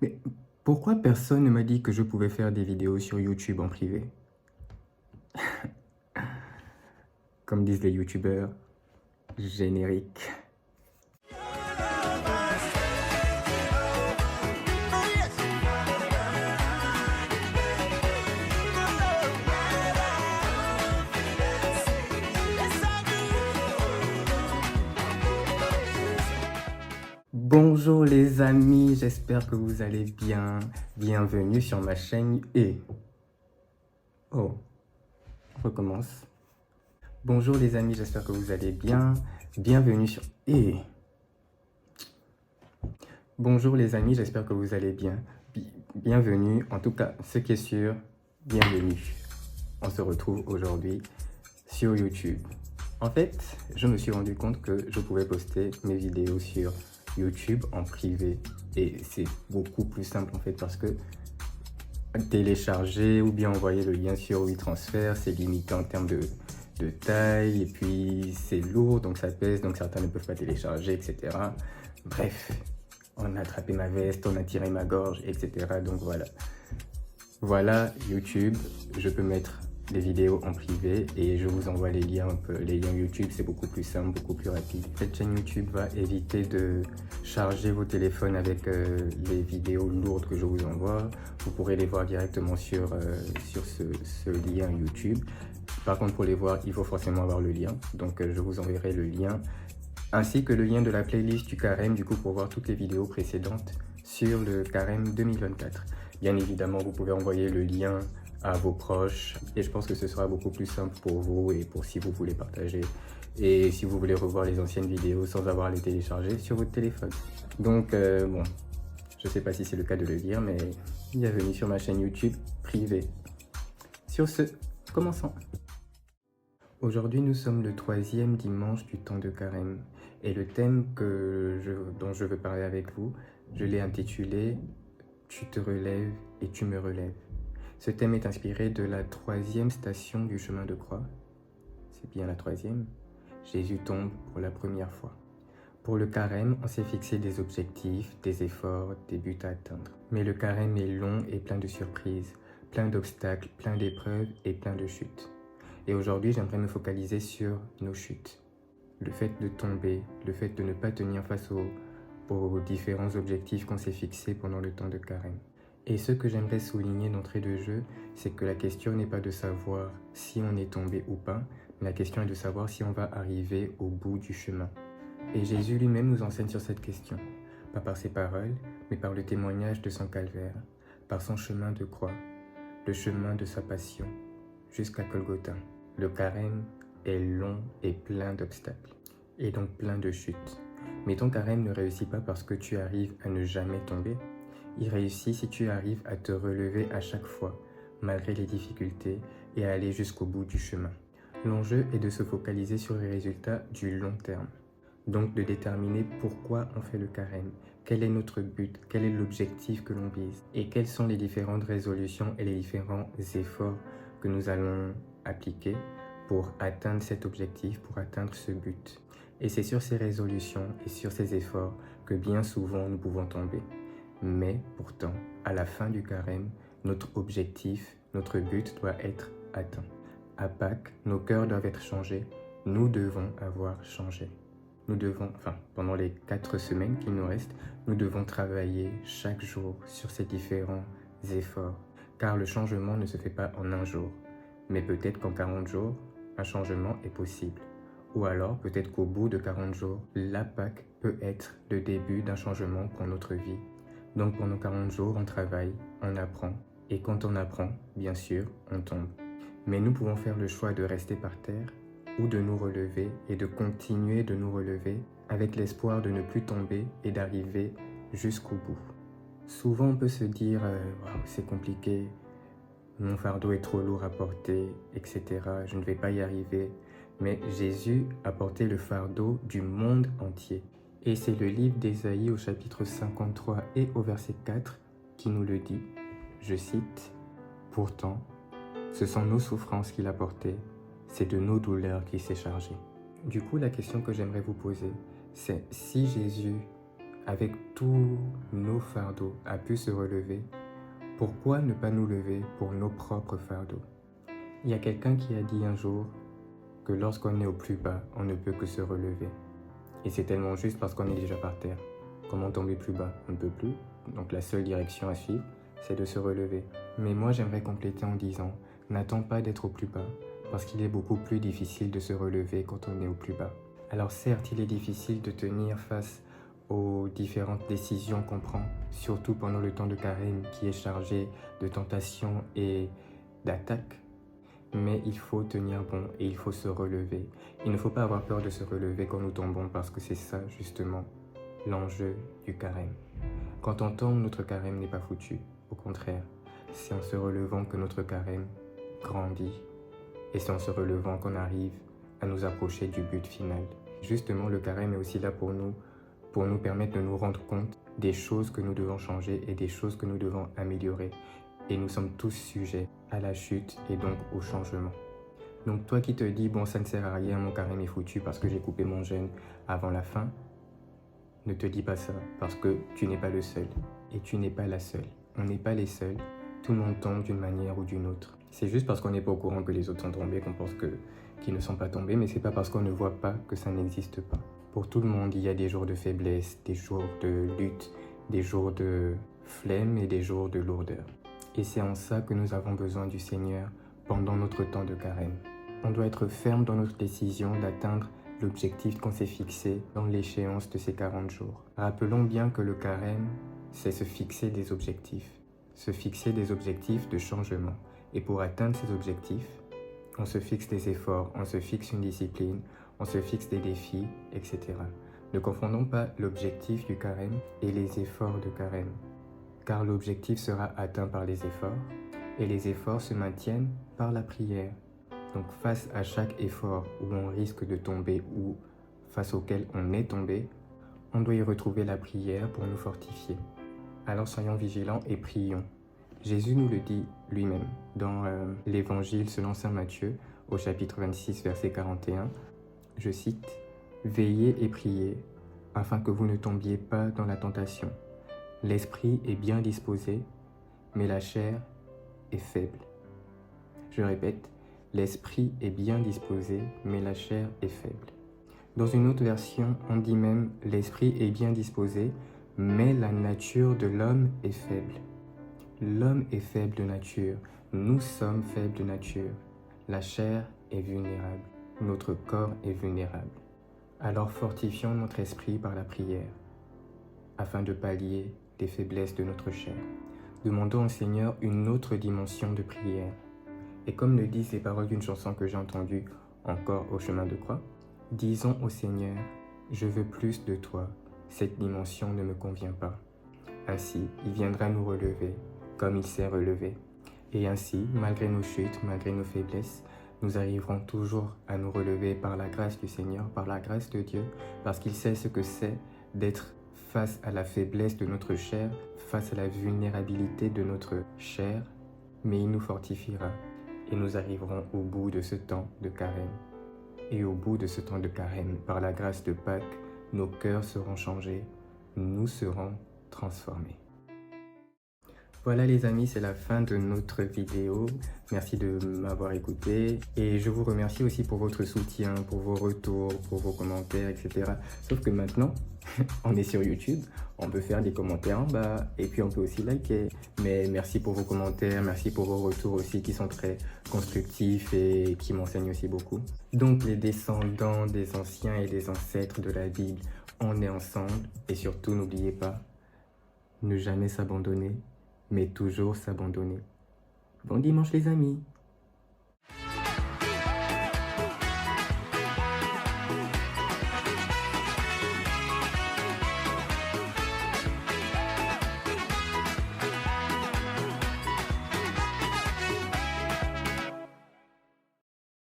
Mais pourquoi personne ne m'a dit que je pouvais faire des vidéos sur YouTube en privé? Comme disent les YouTubeurs, générique. Bonjour les amis, j'espère que vous allez bien. Bienvenue sur ma chaîne Oh, on recommence. Bonjour les amis, j'espère que vous allez bien. Bienvenue sur Bonjour les amis, j'espère que vous allez bien. Bienvenue, en tout cas, ce qui est sûr, bienvenue. On se retrouve aujourd'hui sur YouTube. En fait, je me suis rendu compte que je pouvais poster mes vidéos sur YouTube en privé. Et c'est beaucoup plus simple en fait parce que télécharger ou bien envoyer le lien sur WeTransfer, c'est limité en termes de taille et puis c'est lourd, donc ça pèse, donc certains ne peuvent pas télécharger, etc. Bref, on a attrapé ma veste, on a tiré ma gorge, etc. Donc voilà. Voilà YouTube, je peux mettre des vidéos en privé et je vous envoie les liens YouTube, c'est beaucoup plus simple, beaucoup plus rapide. Cette chaîne YouTube va éviter de charger vos téléphones avec les vidéos lourdes que je vous envoie. Vous pourrez les voir directement sur ce lien YouTube. Par contre, pour les voir, il faut forcément avoir le lien. Donc, je vous enverrai le lien ainsi que le lien de la playlist du carême, du coup, pour voir toutes les vidéos précédentes sur le carême 2024. Bien évidemment, vous pouvez envoyer le lien à vos proches et je pense que ce sera beaucoup plus simple pour vous et pour si vous voulez partager et si vous voulez revoir les anciennes vidéos sans avoir à les télécharger sur votre téléphone. Donc, bon, je ne sais pas si c'est le cas de le dire, mais bienvenue sur ma chaîne YouTube privée. Sur ce, commençons. Aujourd'hui, nous sommes le 3e dimanche du temps de carême et le thème dont je veux parler avec vous, je l'ai intitulé « Tu te relèves et tu me relèves ». Ce thème est inspiré de la 3e station du chemin de croix. C'est bien la 3e. Jésus tombe pour la première fois. Pour le carême, on s'est fixé des objectifs, des efforts, des buts à atteindre. Mais le carême est long et plein de surprises, plein d'obstacles, plein d'épreuves et plein de chutes. Et aujourd'hui, j'aimerais me focaliser sur nos chutes. Le fait de tomber, le fait de ne pas tenir face aux différents objectifs qu'on s'est fixés pendant le temps de carême. Et ce que j'aimerais souligner d'entrée de jeu, c'est que la question n'est pas de savoir si on est tombé ou pas, mais la question est de savoir si on va arriver au bout du chemin. Et Jésus lui-même nous enseigne sur cette question, pas par ses paroles, mais par le témoignage de son calvaire, par son chemin de croix, le chemin de sa passion, jusqu'à Golgotha. Le carême est long et plein d'obstacles, et donc plein de chutes. Mais ton carême ne réussit pas parce que tu arrives à ne jamais tomber. Il réussit si tu arrives à te relever à chaque fois, malgré les difficultés, et à aller jusqu'au bout du chemin. L'enjeu est de se focaliser sur les résultats du long terme. Donc de déterminer pourquoi on fait le carême, quel est notre but, quel est l'objectif que l'on vise, et quelles sont les différentes résolutions et les différents efforts que nous allons appliquer pour atteindre cet objectif, pour atteindre ce but. Et c'est sur ces résolutions et sur ces efforts que bien souvent nous pouvons tomber. Mais pourtant, à la fin du carême, notre objectif, notre but doit être atteint. À Pâques, nos cœurs doivent être changés. Nous devons avoir changé. Pendant les 4 semaines qui nous restent, nous devons travailler chaque jour sur ces différents efforts. Car le changement ne se fait pas en un jour. Mais peut-être qu'en 40 jours, un changement est possible. Ou alors, peut-être qu'au bout de 40 jours, la Pâques peut être le début d'un changement pour notre vie. Donc pendant 40 jours, on travaille, on apprend. Et quand on apprend, bien sûr, on tombe. Mais nous pouvons faire le choix de rester par terre ou de nous relever et de continuer de nous relever avec l'espoir de ne plus tomber et d'arriver jusqu'au bout. Souvent, on peut se dire wow, c'est compliqué, mon fardeau est trop lourd à porter, etc. Je ne vais pas y arriver. Mais Jésus a porté le fardeau du monde entier. Et c'est le livre d'Ésaïe au chapitre 53 et au verset 4 qui nous le dit. Je cite, « Pourtant, ce sont nos souffrances qu'il a portées, c'est de nos douleurs qu'il s'est chargé. » Du coup, la question que j'aimerais vous poser, c'est si Jésus avec tous nos fardeaux, a pu se relever, pourquoi ne pas nous lever pour nos propres fardeaux? Il y a quelqu'un qui a dit un jour que lorsqu'on est au plus bas, on ne peut que se relever. Et c'est tellement juste parce qu'on est déjà par terre. Comment tomber plus bas? On ne peut plus. Donc la seule direction à suivre, c'est de se relever. Mais moi, j'aimerais compléter en disant, n'attends pas d'être au plus bas, parce qu'il est beaucoup plus difficile de se relever quand on est au plus bas. Alors certes, il est difficile de tenir face aux différentes décisions qu'on prend, surtout pendant le temps de carême qui est chargé de tentations et d'attaques. Mais il faut tenir bon et il faut se relever. Il ne faut pas avoir peur de se relever quand nous tombons parce que c'est ça justement l'enjeu du carême. Quand on tombe, notre carême n'est pas foutu. Au contraire, c'est en se relevant que notre carême grandit et c'est en se relevant qu'on arrive à nous approcher du but final. Justement, le carême est aussi là pour nous permettre de nous rendre compte des choses que nous devons changer et des choses que nous devons améliorer. Et nous sommes tous sujets à la chute et donc au changement. Donc toi qui te dis, bon, ça ne sert à rien, mon carême est foutu parce que j'ai coupé mon jeûne avant la fin, ne te dis pas ça parce que tu n'es pas le seul et tu n'es pas la seule. On n'est pas les seuls, tout le monde tombe d'une manière ou d'une autre. C'est juste parce qu'on n'est pas au courant que les autres sont tombés qu'on pense qu'ils ne sont pas tombés, mais c'est pas parce qu'on ne voit pas que ça n'existe pas. Pour tout le monde, il y a des jours de faiblesse, des jours de lutte, des jours de flemme et des jours de lourdeur. Et c'est en ça que nous avons besoin du Seigneur pendant notre temps de carême. On doit être ferme dans notre décision d'atteindre l'objectif qu'on s'est fixé dans l'échéance de ces 40 jours. Rappelons bien que le carême, c'est se fixer des objectifs. Se fixer des objectifs de changement. Et pour atteindre ces objectifs, on se fixe des efforts, on se fixe une discipline, on se fixe des défis, etc. Ne confondons pas l'objectif du carême et les efforts de carême. Car l'objectif sera atteint par les efforts et les efforts se maintiennent par la prière. Donc face à chaque effort où on risque de tomber ou face auquel on est tombé, on doit y retrouver la prière pour nous fortifier. Alors soyons vigilants et prions. Jésus nous le dit lui-même dans l'Évangile selon saint Matthieu au chapitre 26 verset 41. Je cite, « Veillez et priez afin que vous ne tombiez pas dans la tentation. L'esprit est bien disposé, mais la chair est faible. » Je répète, l'esprit est bien disposé, mais la chair est faible. Dans une autre version, on dit même l'esprit est bien disposé, mais la nature de l'homme est faible. L'homme est faible de nature, nous sommes faibles de nature. La chair est vulnérable, notre corps est vulnérable. Alors fortifions notre esprit par la prière, afin de pallier les faiblesses de notre chair. Demandons au Seigneur une autre dimension de prière. Et comme le disent les paroles d'une chanson que j'ai entendue encore au chemin de croix, disons au Seigneur, je veux plus de toi, cette dimension ne me convient pas. Ainsi, il viendra nous relever, comme il s'est relevé. Et ainsi, malgré nos chutes, malgré nos faiblesses, nous arriverons toujours à nous relever par la grâce du Seigneur, par la grâce de Dieu, parce qu'il sait ce que c'est d'être face à la faiblesse de notre chair, face à la vulnérabilité de notre chair, mais il nous fortifiera et nous arriverons au bout de ce temps de carême. Et au bout de ce temps de carême, par la grâce de Pâques, nos cœurs seront changés, nous serons transformés. Voilà les amis, c'est la fin de notre vidéo. Merci de m'avoir écouté et je vous remercie aussi pour votre soutien, pour vos retours, pour vos commentaires, etc. Sauf que maintenant, on est sur YouTube, on peut faire des commentaires en bas et puis on peut aussi liker. Mais merci pour vos commentaires, merci pour vos retours aussi qui sont très constructifs et qui m'enseignent aussi beaucoup. Donc les descendants des anciens et des ancêtres de la Bible, on est ensemble et surtout n'oubliez pas, ne jamais s'abandonner, mais toujours s'abandonner. Bon dimanche les amis!